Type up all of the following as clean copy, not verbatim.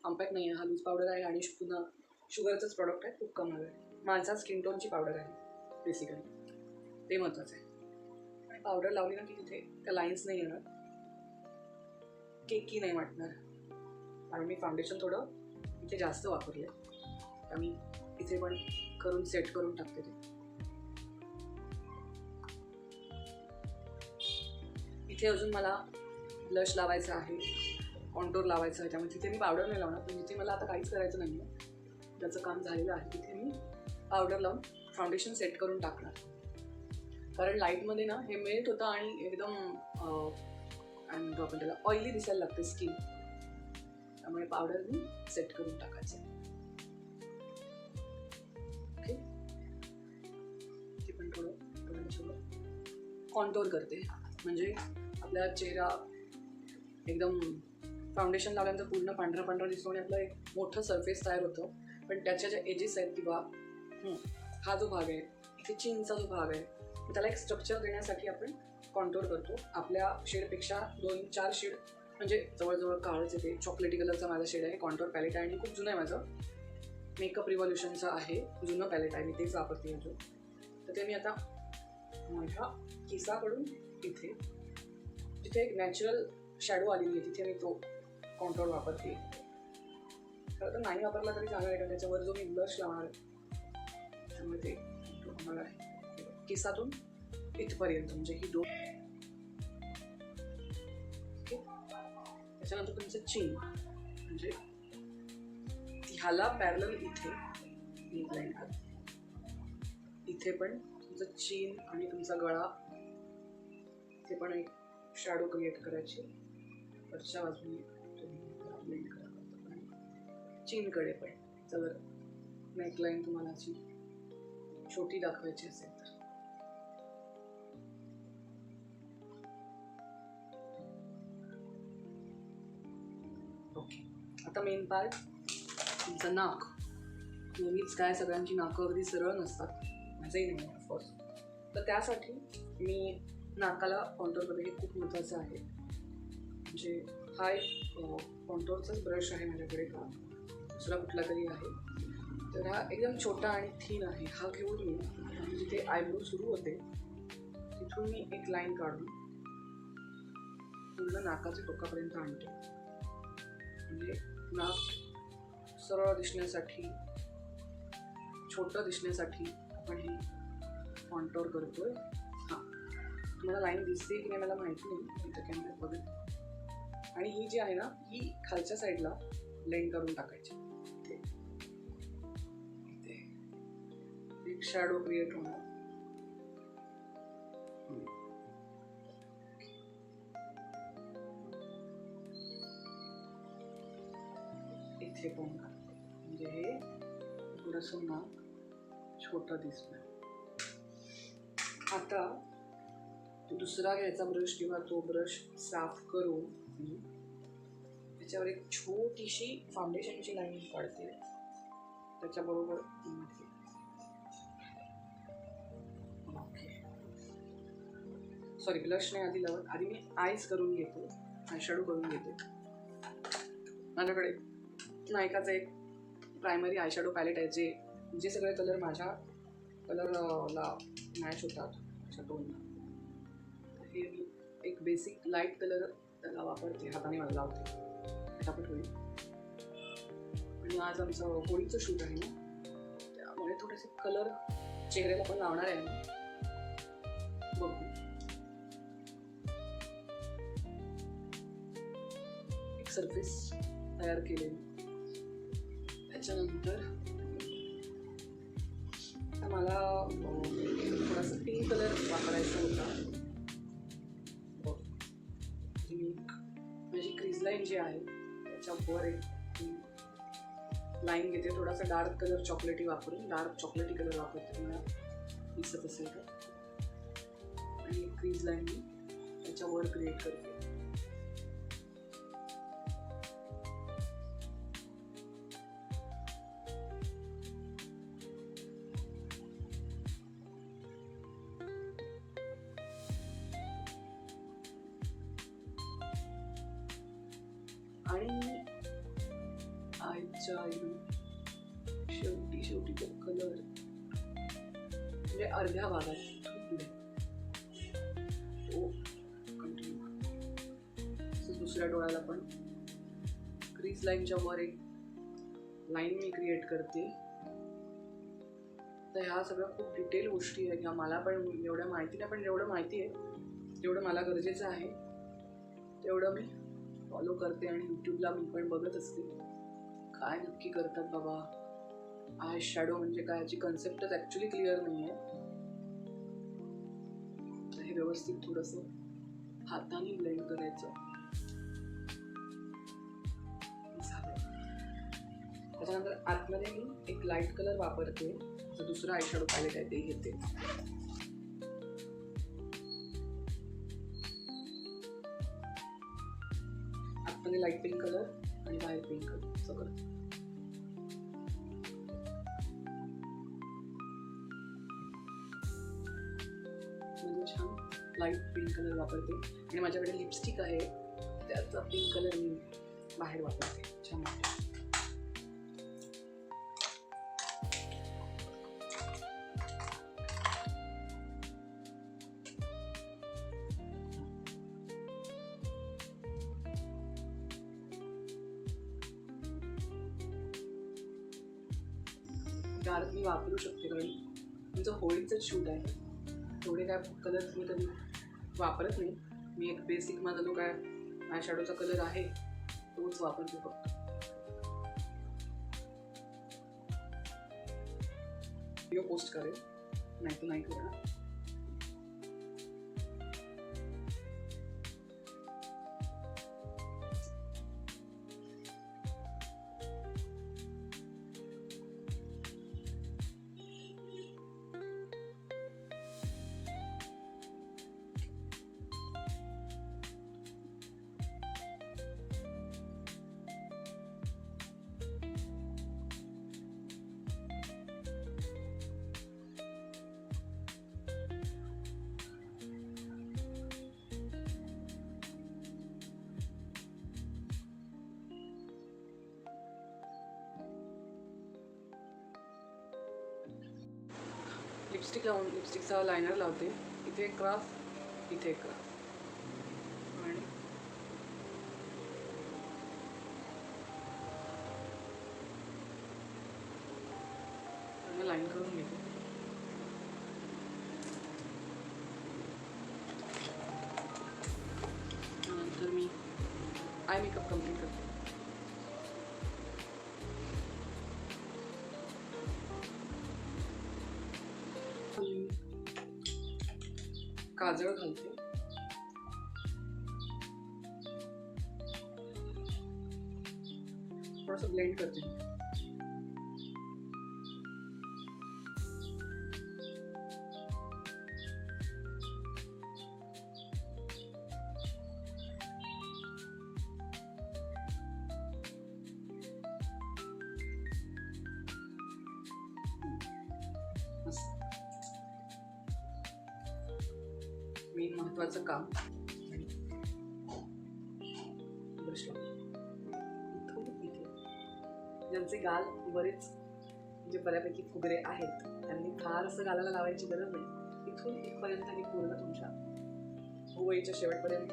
Compact नाही आहे, हा लूज पावडर आहे आणि पुन्हा शुगरचंच प्रॉडक्ट आहे, खूप कमाल आहे. माझा स्किन टोनची पावडर आहे बेसिकली, ते महत्त्वाचं आहे. आणि पावडर लावली ना की तिथे त्या लाईन्स नाही येणार, केकी नाही वाटणार. कारण मी फाउंडेशन थोडं इथे जास्त वापरले, तर मी इथे पण करून सेट करून टाकते ते. इथे अजून मला ब्लश लावायचं आहे, कॉन्टोर लावायचं आहे, त्यामुळे तिथे मी पावडर नाही लावणार. पण जिथे मला आता काहीच करायचं नाही आहे, त्याचं काम झालेलं आहे, तिथे मी पावडर लावून फाउंडेशन सेट करून टाकणार. कारण लाईटमध्ये ना हे मेल्ट होतं आणि एकदम काय म्हणतो आपण त्याला, ऑइली दिसायला लागते स्किन, त्यामुळे पावडर मी सेट करून टाकायचं. ओके, ते पण थोडं कॉन्टोर करते, म्हणजे आपला चेहरा एकदम फाउंडेशन लावल्यानंतर पूर्ण पांढरा पांढरा दिसतो आणि आपलं एक मोठं सरफेस तयार होतं. पण त्याच्या ज्या एजेस आहेत किंवा हा जो भाग आहे, इथे चीनचा जो भाग आहे, त्याला एक स्ट्रक्चर देण्यासाठी आपण कॉन्टोर करतो. आपल्या शेडपेक्षा 2-4 शेड, म्हणजे जवळजवळ काळच येते, चॉकलेटी कलरचा माझा शेड आहे. कॉन्टोर पॅलेट आहे आणि खूप जुनं आहे माझं, मेकअप रिव्हॉल्युशनचं आहे, जुनं पॅलेट आहे, मी तेच वापरते अजून. तर ते मी आता माझ्या केसाकडून इथे जिथे एक नॅचरल शॅडो आलेली आहे तिथे मी तो कॉन्टोर वापरते. खरं तर नाही वापरला तरी चांगला आहे, कारण त्याच्यावर जो मी ब्लश लावणार आहे त्यामुळे ते होणार आहे केसातून इथपर्यंत, म्हणजे ही दोन. ओके, त्याच्यानंतर तुमचं चीन, म्हणजे ह्याला पॅरलल इथे एक लाईन करा. इथे पण तुमचं चीन आणि तुमचा गळा, इथे पण एक शॅडो क्रिएट करायची. वरच्या बाजूने ब्लेंड करा. चीनकडे पण जर नेकलाईन तुम्हाला अशी छोटी दाखवायची असेल तर. ओके, आता मेन पार्ट तुमचं नाक. नेहमीच काय सगळ्यांची नाकं अगदी सरळ नसतात, माझंही नाही ऑफकोर्स. तर त्यासाठी मी नाकाला कॉन्टोर करते, हे खूप महत्त्वाचं आहे. म्हणजे हा एक कॉन्टोरचाच ब्रश आहे माझ्याकडे, का दुसरा कुठला तरी आहे. तर हा एकदम छोटा आणि थिन आहे. हा घेऊन मी जिथे आयब्रो सुरू होते तिथून मी एक लाईन काढून पूर्ण नाकाच्या टोकापर्यंत आणते. म्हणजे नाक सरळ दिसण्यासाठी, छोटं दिसण्यासाठी आपण हे कॉन्टोर करतोय. हां, तुम्हाला लाईन दिसते की नाही मला माहिती नाही, इथं कॅमेऱ्यात बघत. आणि ही जी आहे ना, ही खालच्या साईडला ब्लेंड करून टाकायची. एक शॅडो क्रिएट होणार. इथे पण म्हणजे हे थोडंसं नाक छोटं दिसणार. आता दुसरा घ्यायचा ब्रश किंवा तो ब्रश साफ करून त्याच्यावर एक छोटीशी फाउंडेशनची लाईन काढते. त्याच्याबरोबर सॉरी, ब्लश नाही आधी लावत, आधी मी आईज करून घेते, आयशॅडो करून घेते. माझ्याकडे नायकाचं एक प्रायमरी आयशॅडो पॅलेट आहे, जे सगळे कलर माझ्या कलरला मॅच होतात, अशा टोनला. हे मी एक बेसिक लाईट कलर त्याला वापरते, हाताने मला लावते, फटाफट होईल. आणि आज आमचं होळीचं शूट आहे ना, त्यामुळे थोडेसे कलर चेहऱ्याला पण लावणार आहे मी. बघू, एक सरफेस तयार केलेली. त्याच्यानंतर मला थोडासा पिंक कलर वापरायचा होता. माझी क्रीज लाईन जी आहे त्याच्यावर एक लाईन घेते, थोडासा डार्क कलर चॉकलेटी वापरून, डार्क चॉकलेटी कलर वापरते तुम्हाला दिसत असेल तर. आणि क्रीज लाईन मी त्याच्यावर क्रिएट करते. आणि आईच्या शेवटी तो कलर म्हणजे अर्ध्या भागात तो कंटिन्यू. दुसऱ्या डोळ्याला पण क्रीज लाईनच्या वर एक लाईन मी क्रिएट करते. तर ह्या सगळ्या खूप डिटेल गोष्टी आहेत, ह्या मला पण एवढ्या माहिती नाही, पण जेवढं माहिती आहे जेवढं मला गरजेचं आहे तेवढं मी फॉलो करते. आणि यूट्यूबला मी पण बघत असते काय नक्की करतात बाबा, आय शॅडो म्हणजे काय याची कन्सेप्टच ॲक्च्युली क्लिअर नाही आहे. तर हे व्यवस्थित थोडंसं हाताने ब्लेंड करायचं. त्याच्यानंतर आतमध्ये मी एक लाईट कलर वापरते, जो दुसरा आय शॅडो पॅलेट आहे ते घेते. आतमध्ये लाईट पिंक कलर आणि बाहेर पिंक कलर सगळं. म्हणजे छान लाईट पिंक कलर वापरते. आणि माझ्याकडे लिपस्टिक आहे त्याचा पिंक कलर मी बाहेर वापरते. छान वाटते. डार्क मी वापरू शकते कारण तुमचं होळीचं शूट आहे. थोडे काय कलर मी कधी वापरत नाही. मी एक बेसिक माझा जो काय आय शॅडोचा कलर आहे तोच वापरते फक्त. व्हिडिओ पोस्ट करेल, नाही तर नाही करणार. लिपस्टिक लावून लिपस्टिकचा लायनर लावते. इथे एक क्राफ्ट, इथे एक क्राफ्ट आणि लाईन करून घेते. नंतर मी आय मेकअप कम्प्लीट करते. काजळ घालते. थोडंसं ब्लेंड करते. मेन महत्वाचं काम ब्रश ज्यांचे गाल बरेच म्हणजे बऱ्यापैकी फुगरे आहेत त्यांनी फार असं गालाला लावायची गरज नाही. इथून इथपर्यंत हे पूर्ण तुमच्या भुवईच्या शेवटपर्यंत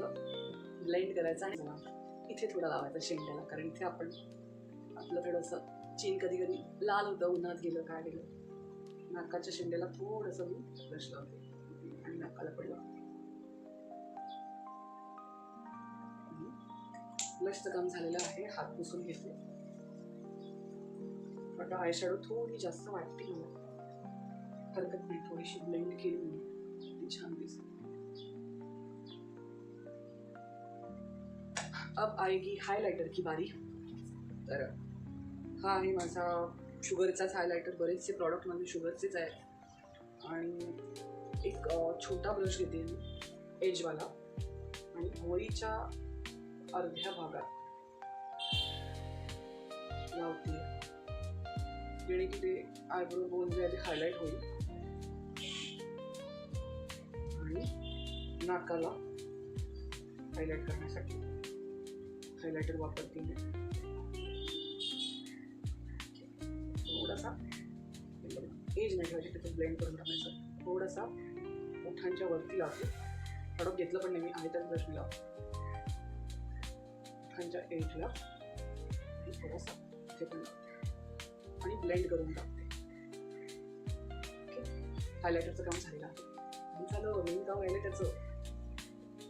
ब्लेंड करायचं आणि इथे थोडा लावायचा शेंड्याला, कारण इथे आपण आपलं थोडंसं चीन कधी कधी लाल होतं, उन्हात गेलं काय गेलं. नाकाच्या शेंड्याला थोडंसं मी ब्रश लावते आणि नाकाला पण लावते. ब्लशचं काम झालेलं आहे. हात पुसून घेते. आता आय शॅडो थोडी जास्त वाटते मला, हरकत नाही, थोडीशी ब्लेंड केली म्हणून ती छान दिसते. अब आएगी हायलाइटर की बारी. तर हा आहे माझा शुगरचाच हायलायटर. बरेचसे प्रॉडक्ट माझे शुगरचेच आहेत. आणि एक छोटा ब्रश घेते मी एजवाला आणि भुवईच्या अर्ध्या भागात लावते, जेणे की ते आयब्रो बोन जे आहे ते हायलाईट होईल. आणि नाकाला हायलाईट करण्यासाठी हायलायटर वापरते मी. वरती नाही ठेवायची, त्याचं ब्लेंड करून टाकायचं. थोडासा ओठांच्या वरती लावते, प्रॉडक्ट घेतलं पण नाही मी, आहे त्याच ब्रशने लावते. ओठांच्या एजला थोडासा इथे पण लावते आणि ब्लेंड करून टाकते. ओके, हायलायटरचं काम झालेलं आहे. झालं, मेन काम हायलायटरचं.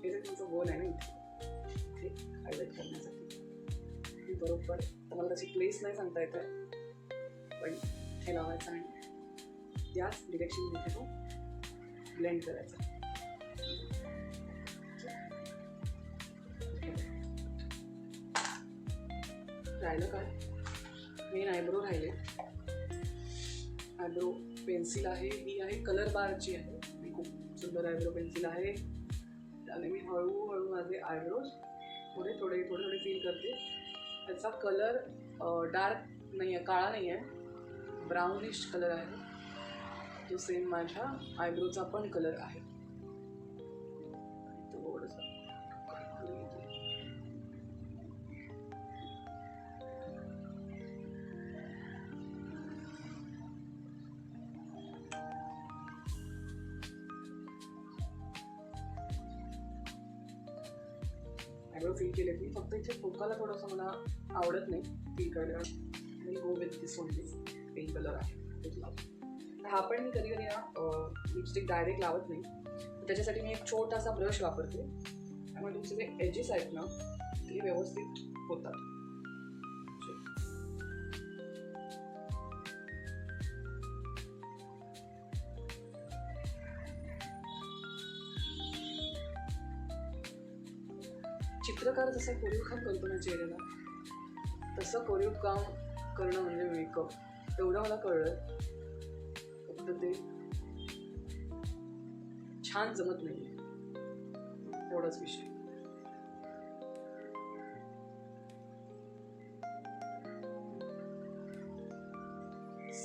हे जे तुमचं गोल आहे ना इथे हायलाईट करण्यासाठी, बरोबर तुम्हाला त्याची प्लेस नाही सांगता येत आहे, पण हे लावायचं आणि त्याच डिरेक्शनमध्ये तो ब्लेंड करायचा. राहिलं काय, मेन आयब्रो राहिले. आयब्रो पेन्सिल आहे, ही आहे कलर बारची आहे, ही खूप सुंदर आयब्रो पेन्सिल आहे. आणि मी हळूहळू माझे आयब्रोज थोडे थोडे थोडे थोडे फील करते. त्याचा कलर डार्क नाही आहे, काळा नाही आहे, ब्राउनिश कलर आहे. तो सेम माझ्या आयब्रोचा पण कलर आहे. थोडंसं आयब्रो फील केले मी, फक्त इथे टोकाला थोडंसं मला आवडत नाही फील करायला. आणि go with this only pink colour आहे, तेच लावतो. हा पण मी कधी कधी ना लिपस्टिक डायरेक्ट लावत नाही, त्याच्यासाठी मी एक छोटासा ब्रश वापरते. त्यामुळे तुमचे जे एजेस आहेत ना ते व्यवस्थित होतात. चित्रकार जसं कोरीव काम करतो ना चेहऱ्याला, तसं कोरीव काम करणं म्हणजे मेकअप. एवढं मला कळलं, फक्त ते छान जमत नाही, एवढाच विषय.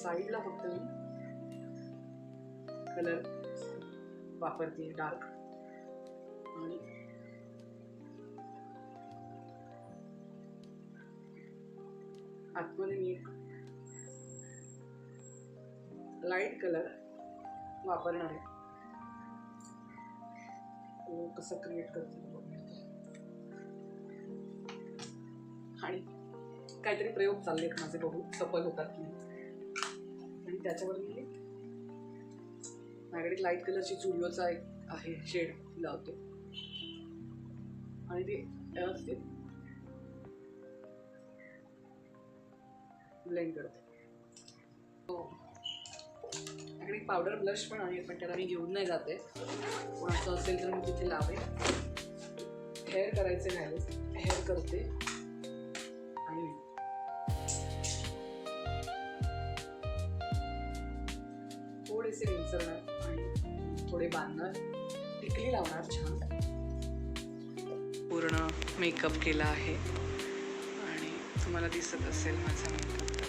साईडला फक्त मी कलर वापरते डार्क, आणि आतमध्ये मी एक लाईट कलर वापरणार आहे. तो कसं क्रिएट करते आणि काहीतरी प्रयोग चाललेत माझे, बघू सफल होतात की नाही. आणि त्याच्यावर मी माझ्याकडे लाईट कलरची जुडिओचा एक आहे शेड लावते आणि ते व्यवस्थित ब्लेंड करते. माझ्याकडे पावडर ब्लश पण आहे, पण त्याला मी घेऊन नाही जाते. कोणाचं असेल तर मी तिथे लावेन. हेअर करायचे राहिले, हेअर करते आणि थोडेसे विंचरणार आणि थोडे बांधणार, टिकली लावणार छान. पूर्ण मेकअप केला आहे आणि तुम्हाला दिसत असेल माझा मेकअप.